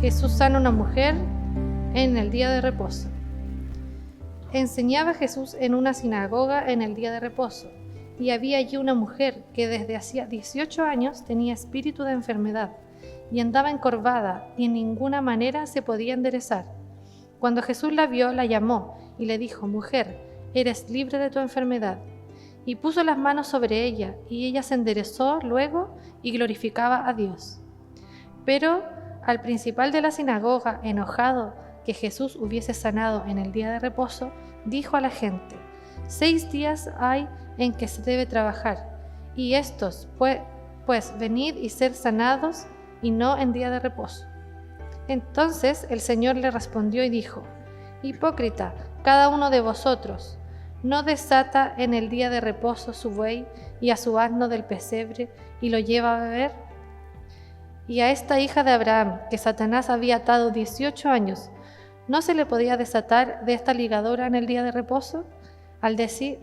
Jesús sana a una mujer en el día de reposo. Enseñaba Jesús en una sinagoga en el día de reposo, y había allí una mujer que desde hacía 18 años tenía espíritu de enfermedad, y andaba encorvada, y en ninguna manera se podía enderezar. Cuando Jesús la vio, la llamó, y le dijo: «Mujer, eres libre de tu enfermedad». Y puso las manos sobre ella, y ella se enderezó luego y glorificaba a Dios. Pero al principal de la sinagoga, enojado que Jesús hubiese sanado en el día de reposo, dijo a la gente: 6 días hay en que se debe trabajar, y estos, pues venid y ser sanados, y no en día de reposo. Entonces el Señor le respondió y dijo: «Hipócrita, cada uno de vosotros no desata en el día de reposo su buey y a su asno del pesebre y lo lleva a beber. Y a esta hija de Abraham, que Satanás había atado 18 años, ¿no se le podía desatar de esta ligadura en el día de reposo?». Al decir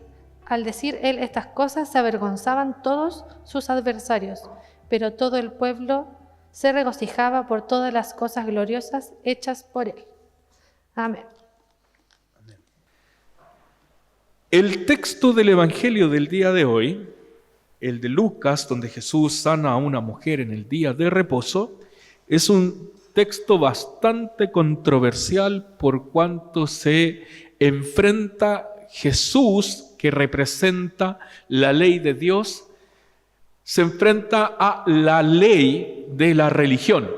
él estas cosas, se avergonzaban todos sus adversarios, pero todo el pueblo se regocijaba por todas las cosas gloriosas hechas por él. Amén. El texto del Evangelio del día de hoy, el de Lucas, donde Jesús sana a una mujer en el día de reposo, es un texto bastante controversial por cuanto se enfrenta Jesús, que representa la ley de Dios, se enfrenta a la ley de la religión,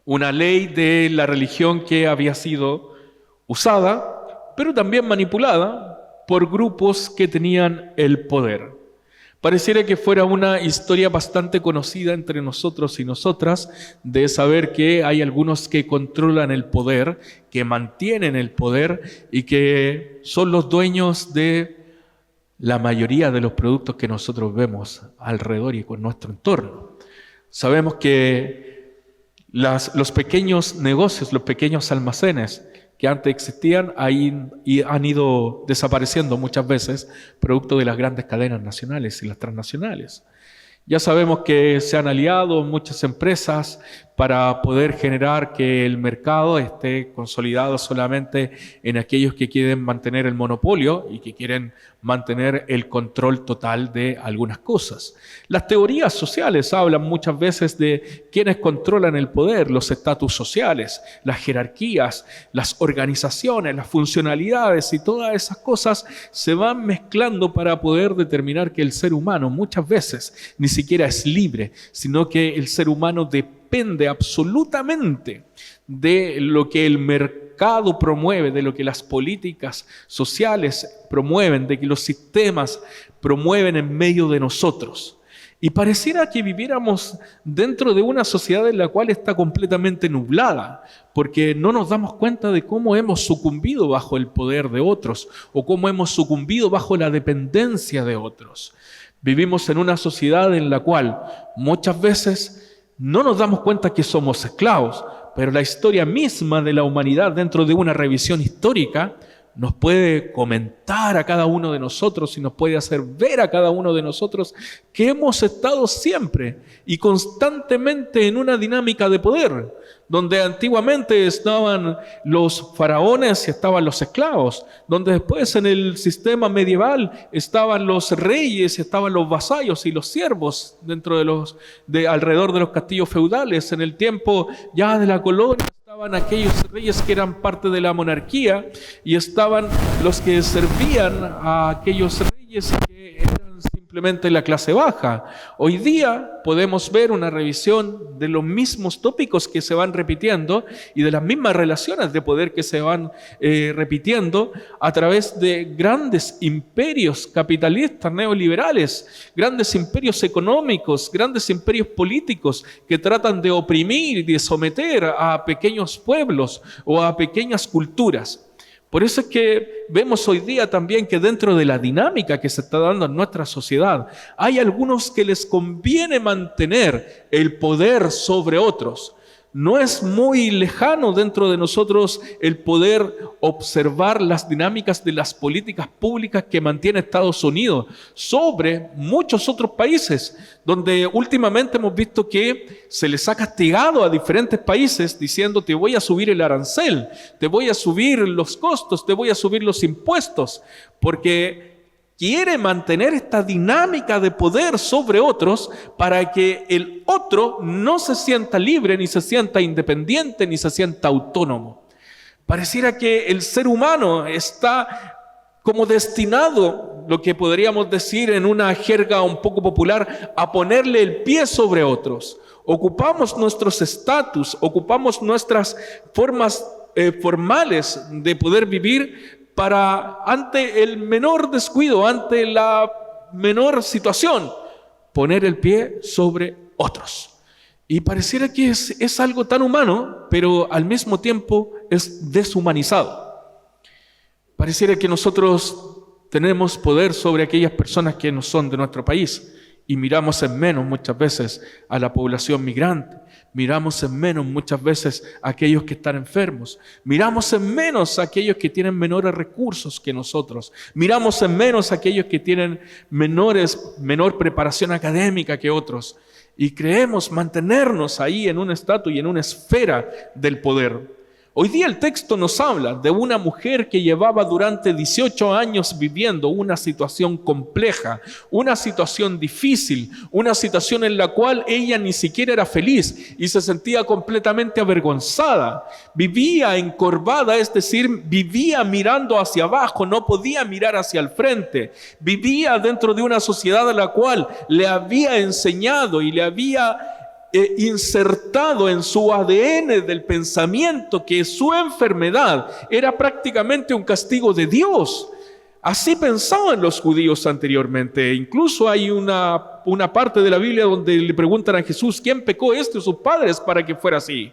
una ley de la religión que había sido usada, pero también manipulada por grupos que tenían el poder. Pareciera que fuera una historia bastante conocida entre nosotros y nosotras, de saber que hay algunos que controlan el poder, que mantienen el poder y que son los dueños de la mayoría de los productos que nosotros vemos alrededor y con nuestro entorno. Sabemos que los pequeños negocios, los pequeños almacenes que antes existían y han ido desapareciendo muchas veces, producto de las grandes cadenas nacionales y las transnacionales. Ya sabemos que se han aliado muchas empresas para poder generar que el mercado esté consolidado solamente en aquellos que quieren mantener el monopolio y que quieren mantener el control total de algunas cosas. Las teorías sociales hablan muchas veces de quienes controlan el poder, los estatus sociales, las jerarquías, las organizaciones, las funcionalidades, y todas esas cosas se van mezclando para poder determinar que el ser humano muchas veces ni siquiera es libre, sino que el ser humano depende absolutamente de lo que el mercado promueve, de lo que las políticas sociales promueven, de que los sistemas promueven en medio de nosotros. Y pareciera que viviéramos dentro de una sociedad en la cual está completamente nublada, porque no nos damos cuenta de cómo hemos sucumbido bajo el poder de otros o cómo hemos sucumbido bajo la dependencia de otros. Vivimos en una sociedad en la cual muchas veces no nos damos cuenta que somos esclavos, pero la historia misma de la humanidad, dentro de una revisión histórica, nos puede comentar a cada uno de nosotros y nos puede hacer ver a cada uno de nosotros que hemos estado siempre y constantemente en una dinámica de poder, donde antiguamente estaban los faraones y estaban los esclavos, donde después en el sistema medieval estaban los reyes, estaban los vasallos y los siervos dentro de alrededor de los castillos feudales. En el tiempo ya de la colonia estaban aquellos reyes que eran parte de la monarquía y estaban los que servían a aquellos reyes que eran simplemente la clase baja. Hoy día podemos ver una revisión de los mismos tópicos que se van repitiendo y de las mismas relaciones de poder que se van repitiendo a través de grandes imperios capitalistas neoliberales, grandes imperios económicos, grandes imperios políticos que tratan de oprimir y de someter a pequeños pueblos o a pequeñas culturas. Por eso es que vemos hoy día también que dentro de la dinámica que se está dando en nuestra sociedad, hay algunos que les conviene mantener el poder sobre otros. no es muy lejano dentro de nosotros el poder observar las dinámicas de las políticas públicas que mantiene Estados Unidos sobre muchos otros países, donde últimamente hemos visto que se les ha castigado a diferentes países diciendo: te voy a subir el arancel, te voy a subir los costos, te voy a subir los impuestos, porque quiere mantener esta dinámica de poder sobre otros para que el otro no se sienta libre, ni se sienta independiente, ni se sienta autónomo. Pareciera que el ser humano está como destinado, lo que podríamos decir en una jerga un poco popular, a ponerle el pie sobre otros. Ocupamos nuestros estatus, ocupamos nuestras formas formales de poder vivir para, ante el menor descuido, ante la menor situación, poner el pie sobre otros. Y pareciera que es algo tan humano, pero al mismo tiempo es deshumanizado. Pareciera que nosotros tenemos poder sobre aquellas personas que no son de nuestro país y miramos en menos muchas veces a la población migrante. Miramos en menos muchas veces a aquellos que están enfermos. Miramos en menos a aquellos que tienen menores recursos que nosotros. Miramos en menos a aquellos que tienen menor preparación académica que otros. Y creemos mantenernos ahí en un estatus y en una esfera del poder. Hoy día el texto nos habla de una mujer que llevaba durante 18 años viviendo una situación compleja, una situación difícil, una situación en la cual ella ni siquiera era feliz y se sentía completamente avergonzada. Vivía encorvada, es decir, vivía mirando hacia abajo, no podía mirar hacia el frente. Vivía dentro de una sociedad a la cual le había enseñado y le había insertado en su ADN del pensamiento que su enfermedad era prácticamente un castigo de Dios. Así pensaban los judíos anteriormente. Incluso hay una parte de la Biblia donde le preguntan a Jesús: ¿quién pecó, este o sus padres, para que fuera así?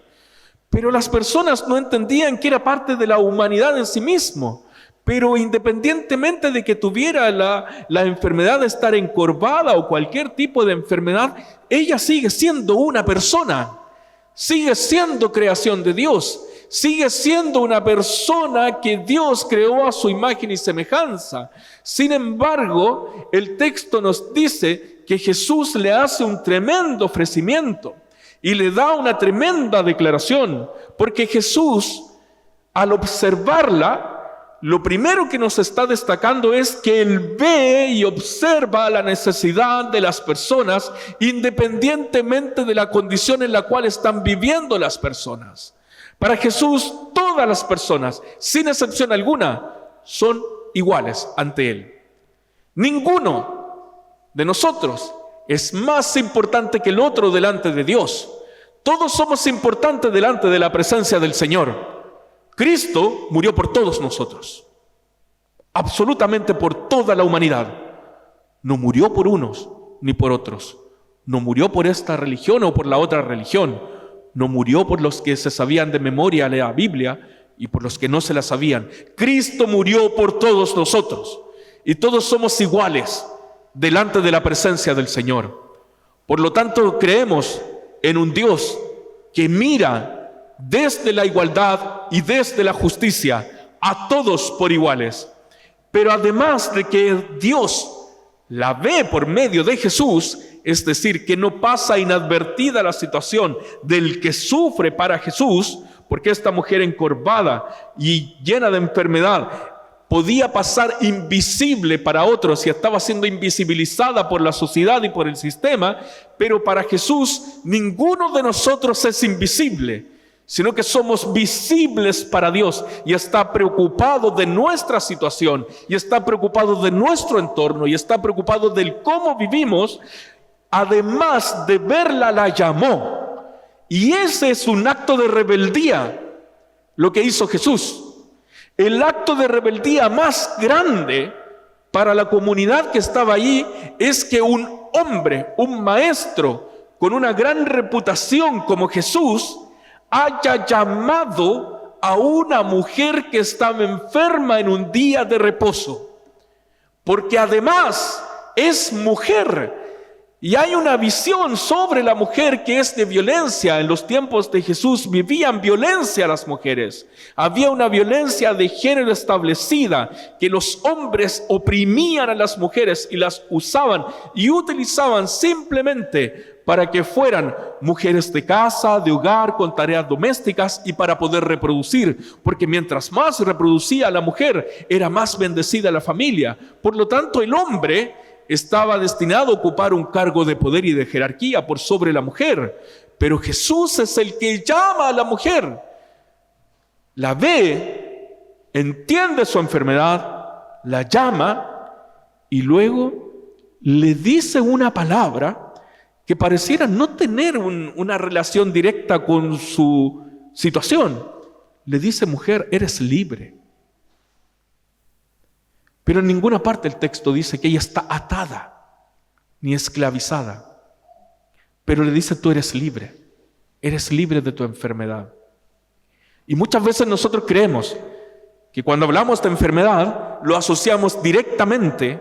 Pero las personas no entendían que era parte de la humanidad en sí mismo. Pero independientemente de que tuviera la enfermedad de estar encorvada o cualquier tipo de enfermedad, ella sigue siendo una persona, sigue siendo creación de Dios, sigue siendo una persona que Dios creó a su imagen y semejanza. Sin embargo, el texto nos dice que Jesús le hace un tremendo ofrecimiento y le da una tremenda declaración, porque Jesús, al observarla, lo primero que nos está destacando es que Él ve y observa la necesidad de las personas independientemente de la condición en la cual están viviendo las personas. Para Jesús, todas las personas, sin excepción alguna, son iguales ante Él. Ninguno de nosotros es más importante que el otro delante de Dios. Todos somos importantes delante de la presencia del Señor. Cristo murió por todos nosotros, absolutamente por toda la humanidad. No murió por unos ni por otros. No murió por esta religión o por la otra religión. No murió por los que se sabían de memoria la Biblia y por los que no se la sabían. Cristo murió por todos nosotros y todos somos iguales delante de la presencia del Señor. Por lo tanto, creemos en un Dios que mira desde la igualdad y desde la justicia a todos por iguales. Pero además de que Dios la ve por medio de Jesús, es decir, que no pasa inadvertida la situación del que sufre para Jesús, porque esta mujer encorvada y llena de enfermedad podía pasar invisible para otros y estaba siendo invisibilizada por la sociedad y por el sistema, pero para Jesús ninguno de nosotros es invisible, sino que somos visibles para Dios, y está preocupado de nuestra situación, y está preocupado de nuestro entorno, y está preocupado del cómo vivimos. Además de verla, la llamó, y ese es un acto de rebeldía, lo que hizo Jesús. El acto de rebeldía más grande para la comunidad que estaba allí es que un hombre, un maestro con una gran reputación como Jesús, haya llamado a una mujer que estaba enferma en un día de reposo, porque además es mujer. Y hay una visión sobre la mujer que es de violencia. En los tiempos de Jesús vivían violencia las mujeres. Había una violencia de género establecida, que los hombres oprimían a las mujeres y las usaban y utilizaban simplemente para que fueran mujeres de casa, de hogar, con tareas domésticas y para poder reproducir. Porque mientras más reproducía la mujer, era más bendecida la familia. Por lo tanto, el hombre estaba destinado a ocupar un cargo de poder y de jerarquía por sobre la mujer. Pero Jesús es el que llama a la mujer. La ve, entiende su enfermedad, la llama y luego le dice una palabra que pareciera no tener una relación directa con su situación. Le dice: mujer, eres libre. Pero en ninguna parte el texto dice que ella está atada ni esclavizada. Pero le dice: tú eres libre de tu enfermedad. Y muchas veces nosotros creemos que cuando hablamos de enfermedad lo asociamos directamente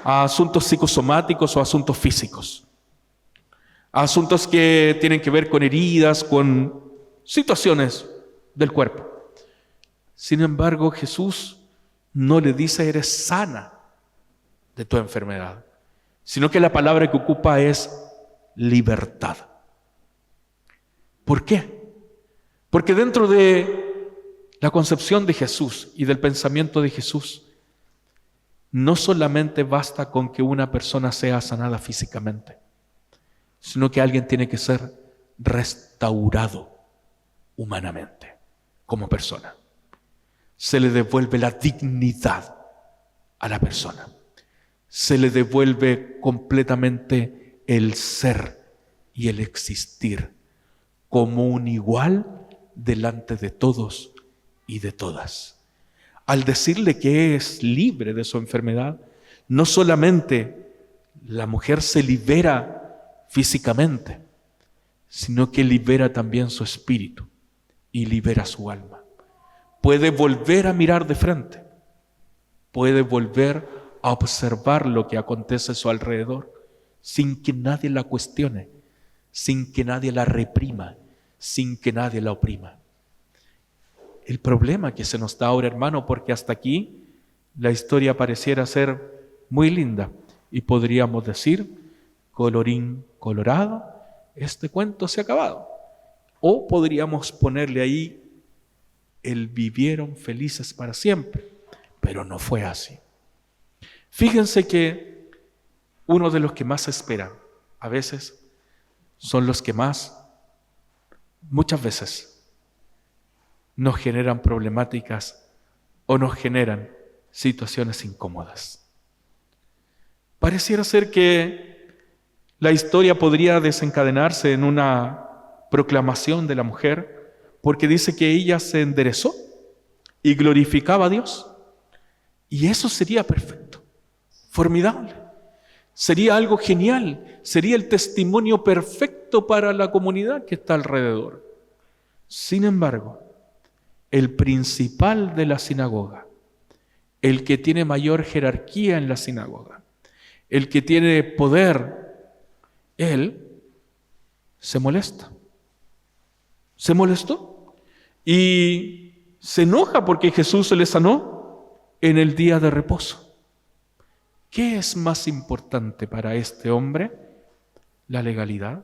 a asuntos psicosomáticos o asuntos físicos, a asuntos que tienen que ver con heridas, con situaciones del cuerpo. Sin embargo, Jesús no le dice: eres sana de tu enfermedad, sino que la palabra que ocupa es libertad. ¿Por qué? Porque dentro de la concepción de Jesús y del pensamiento de Jesús, no solamente basta con que una persona sea sanada físicamente, sino que alguien tiene que ser restaurado humanamente como persona. Se le devuelve la dignidad a la persona. Se le devuelve completamente el ser y el existir como un igual delante de todos y de todas. Al decirle que es libre de su enfermedad, no solamente la mujer se libera físicamente, sino que libera también su espíritu y libera su alma. Puede volver a mirar de frente, puede volver a observar lo que acontece a su alrededor sin que nadie la cuestione, sin que nadie la reprima, sin que nadie la oprima. El problema que se nos da ahora, hermano, porque hasta aquí la historia pareciera ser muy linda y podríamos decir: colorín colorado, este cuento se ha acabado. O podríamos ponerle ahí: el vivieron felices para siempre. Pero no fue así. Fíjense que uno de los que más esperan a veces son los que muchas veces nos generan problemáticas o nos generan situaciones incómodas. Pareciera ser que la historia podría desencadenarse en una proclamación de la mujer, porque dice que ella se enderezó y glorificaba a Dios. Y eso sería perfecto, formidable. Sería algo genial, sería el testimonio perfecto para la comunidad que está alrededor. Sin embargo, el principal de la sinagoga, el que tiene mayor jerarquía en la sinagoga, el que tiene poder, él se molesta. Se molestó y se enoja porque Jesús se le sanó en el día de reposo. ¿Qué es más importante para este hombre? ¿La legalidad?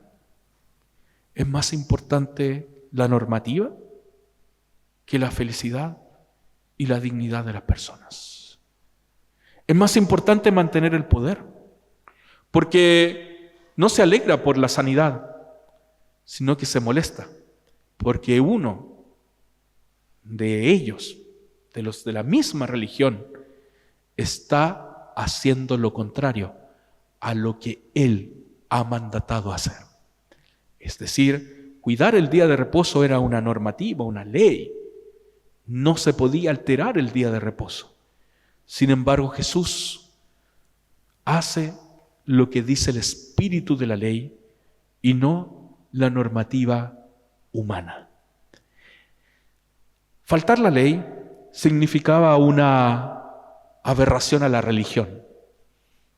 ¿Es más importante la normativa que la felicidad y la dignidad de las personas? Es más importante mantener el poder, porque no se alegra por la sanidad, sino que se molesta, porque uno de ellos, de los de la misma religión, está haciendo lo contrario a lo que él ha mandatado hacer. Es decir, cuidar el día de reposo era una normativa, una ley. No se podía alterar el día de reposo. Sin embargo, Jesús hace lo que dice el espíritu de la ley y no la normativa humana. Faltar la ley significaba una aberración a la religión.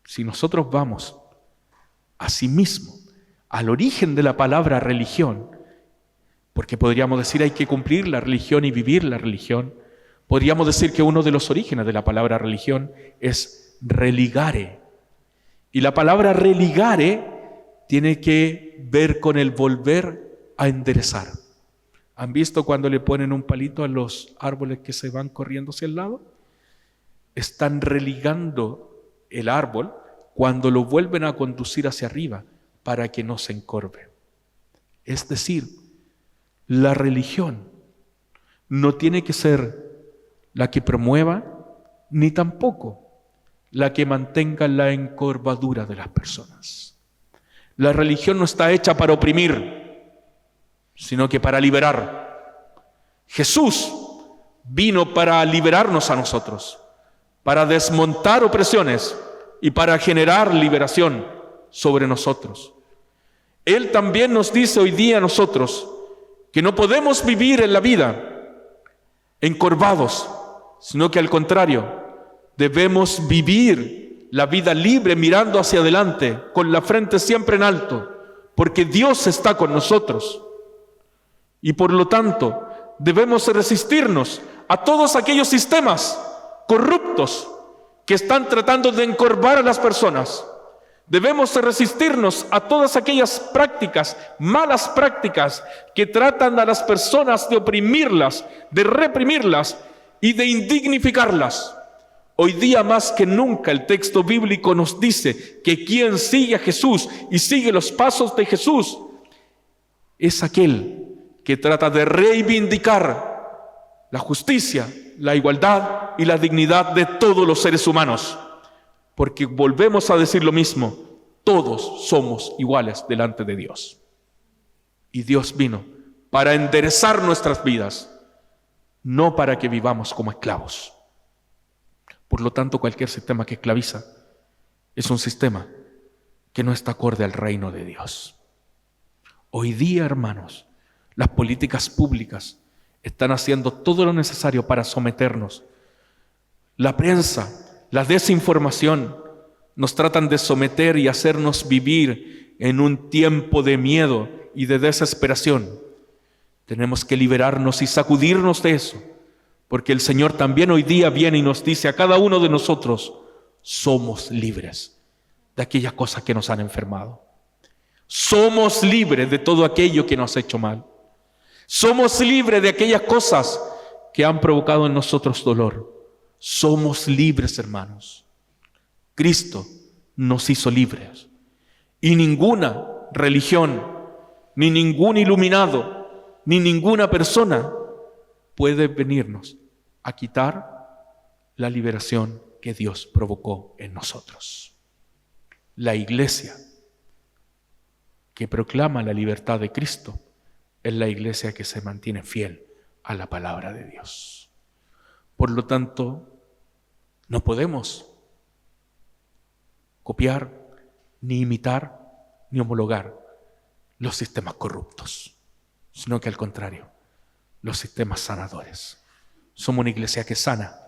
Si nosotros vamos Asimismo, al origen de la palabra religión, porque podríamos decir hay que cumplir la religión y vivir la religión, podríamos decir que uno de los orígenes de la palabra religión es religare. Y la palabra religare tiene que ver con el volver a enderezar. ¿Han visto cuando le ponen un palito a los árboles que se van corriendo hacia el lado? Están religando el árbol cuando lo vuelven a conducir hacia arriba para que no se encorve. Es decir, la religión no tiene que ser la que promueva, ni tampoco la que mantenga la encorvadura de las personas. La religión no está hecha para oprimir, sino que para liberar. Jesús vino para liberarnos a nosotros, para desmontar opresiones y para generar liberación sobre nosotros. Él también nos dice hoy día a nosotros que no podemos vivir en la vida encorvados, sino que al contrario, debemos vivir la vida libre mirando hacia adelante, con la frente siempre en alto, porque Dios está con nosotros. Y por lo tanto, debemos resistirnos a todos aquellos sistemas corruptos que están tratando de encorvar a las personas. Debemos resistirnos a todas aquellas prácticas, malas prácticas, que tratan a las personas de oprimirlas, de reprimirlas y de indignificarlas. Hoy día más que nunca el texto bíblico nos dice que quien sigue a Jesús y sigue los pasos de Jesús es aquel que trata de reivindicar la justicia, la igualdad y la dignidad de todos los seres humanos. Porque volvemos a decir lo mismo, todos somos iguales delante de Dios. Y Dios vino para enderezar nuestras vidas, no para que vivamos como esclavos. Por lo tanto, cualquier sistema que esclaviza es un sistema que no está acorde al reino de Dios. Hoy día, hermanos, las políticas públicas están haciendo todo lo necesario para someternos. La prensa, la desinformación, nos tratan de someter y hacernos vivir en un tiempo de miedo y de desesperación. Tenemos que liberarnos y sacudirnos de eso, porque el Señor también hoy día viene y nos dice a cada uno de nosotros, somos libres de aquellas cosas que nos han enfermado. Somos libres de todo aquello que nos ha hecho mal. Somos libres de aquellas cosas que han provocado en nosotros dolor. Somos libres, hermanos. Cristo nos hizo libres. Y ninguna religión, ni ningún iluminado, ni ninguna persona puede venirnos a quitar la liberación que Dios provocó en nosotros. La iglesia que proclama la libertad de Cristo es la iglesia que se mantiene fiel a la palabra de Dios. Por lo tanto, no podemos copiar, ni imitar, ni homologar los sistemas corruptos, sino que al contrario, los sistemas sanadores. Somos una iglesia que sana,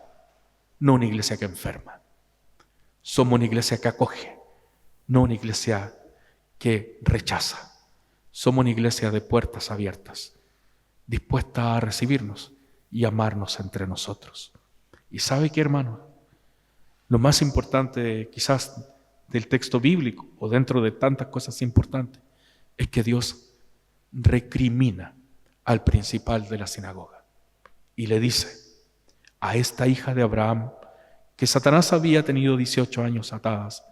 no una iglesia que enferma. Somos una iglesia que acoge, no una iglesia que rechaza. Somos una iglesia de puertas abiertas, dispuesta a recibirnos y amarnos entre nosotros. ¿Y sabe qué, hermano? Lo más importante quizás del texto bíblico o dentro de tantas cosas importantes es que Dios recrimina al principal de la sinagoga y le dice a esta hija de Abraham que Satanás había tenido 18 años atadas,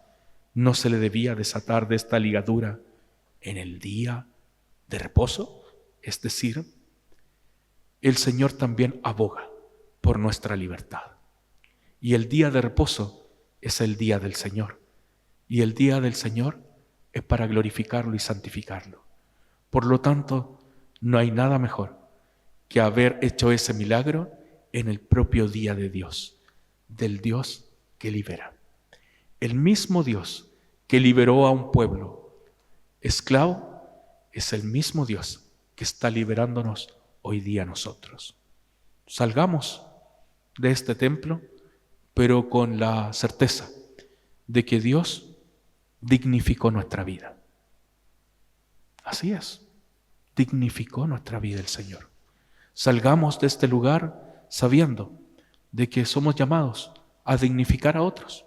no se le debía desatar de esta ligadura en el día de reposo. Es decir, el Señor también aboga por nuestra libertad. Y el día de reposo es el día del Señor. Y el día del Señor es para glorificarlo y santificarlo. Por lo tanto, no hay nada mejor que haber hecho ese milagro en el propio día de Dios, del Dios que libera. El mismo Dios que liberó a un pueblo esclavo es el mismo Dios que está liberándonos hoy día a nosotros. Salgamos de este templo, pero con la certeza de que Dios dignificó nuestra vida. Así es, dignificó nuestra vida el Señor. Salgamos de este lugar sabiendo de que somos llamados a dignificar a otros,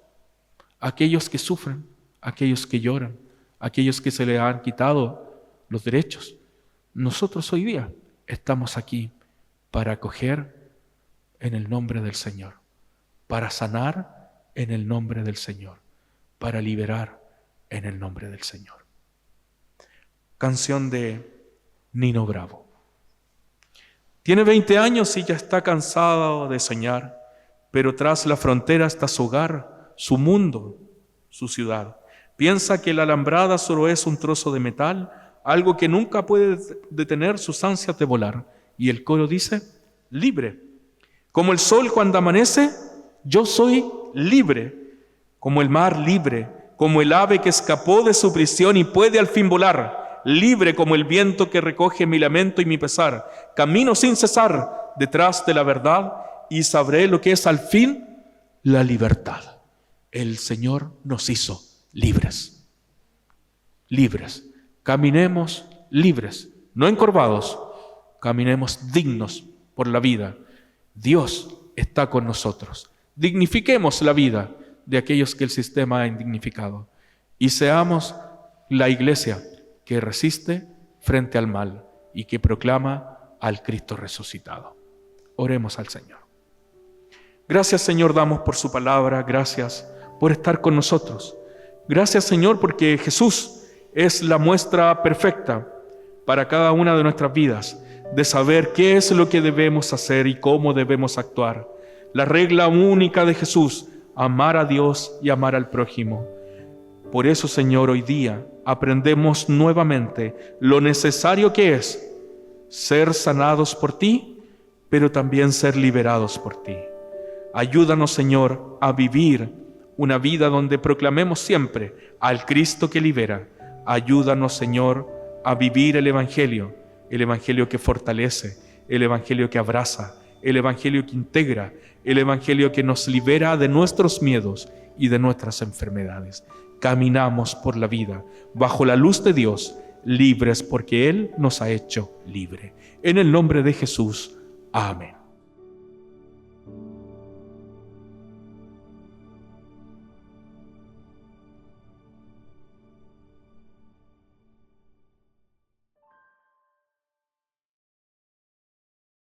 aquellos que sufren, aquellos que lloran, aquellos que se les han quitado los derechos. Nosotros hoy día estamos aquí para acoger en el nombre del Señor, para sanar en el nombre del Señor, para liberar en el nombre del Señor. Canción de Nino Bravo. Tiene 20 años y ya está cansado de soñar, pero tras la frontera está su hogar, su mundo, su ciudad. Piensa que la alambrada solo es un trozo de metal, algo que nunca puede detener sus ansias de volar. Y el coro dice, libre. Como el sol cuando amanece, yo soy libre. Como el mar libre, como el ave que escapó de su prisión y puede al fin volar. Libre como el viento que recoge mi lamento y mi pesar. Camino sin cesar detrás de la verdad y sabré lo que es al fin la libertad. El Señor nos hizo libres. Libres. Caminemos libres, no encorvados. Caminemos dignos por la vida. Dios está con nosotros. Dignifiquemos la vida de aquellos que el sistema ha indignificado. Y seamos la iglesia que resiste frente al mal y que proclama al Cristo resucitado. Oremos al Señor. Gracias, Señor, damos por su palabra. Gracias por estar con nosotros. Gracias, Señor, porque Jesús es la muestra perfecta para cada una de nuestras vidas de saber qué es lo que debemos hacer y cómo debemos actuar. La regla única de Jesús, amar a Dios y amar al prójimo. Por eso, Señor, hoy día aprendemos nuevamente lo necesario que es ser sanados por ti, pero también ser liberados por ti. Ayúdanos, Señor, a vivir una vida donde proclamemos siempre al Cristo que libera. Ayúdanos, Señor, a vivir el Evangelio que fortalece, el Evangelio que abraza, el Evangelio que integra, el Evangelio que nos libera de nuestros miedos y de nuestras enfermedades. Caminamos por la vida bajo la luz de Dios, libres porque Él nos ha hecho libre. En el nombre de Jesús. Amén.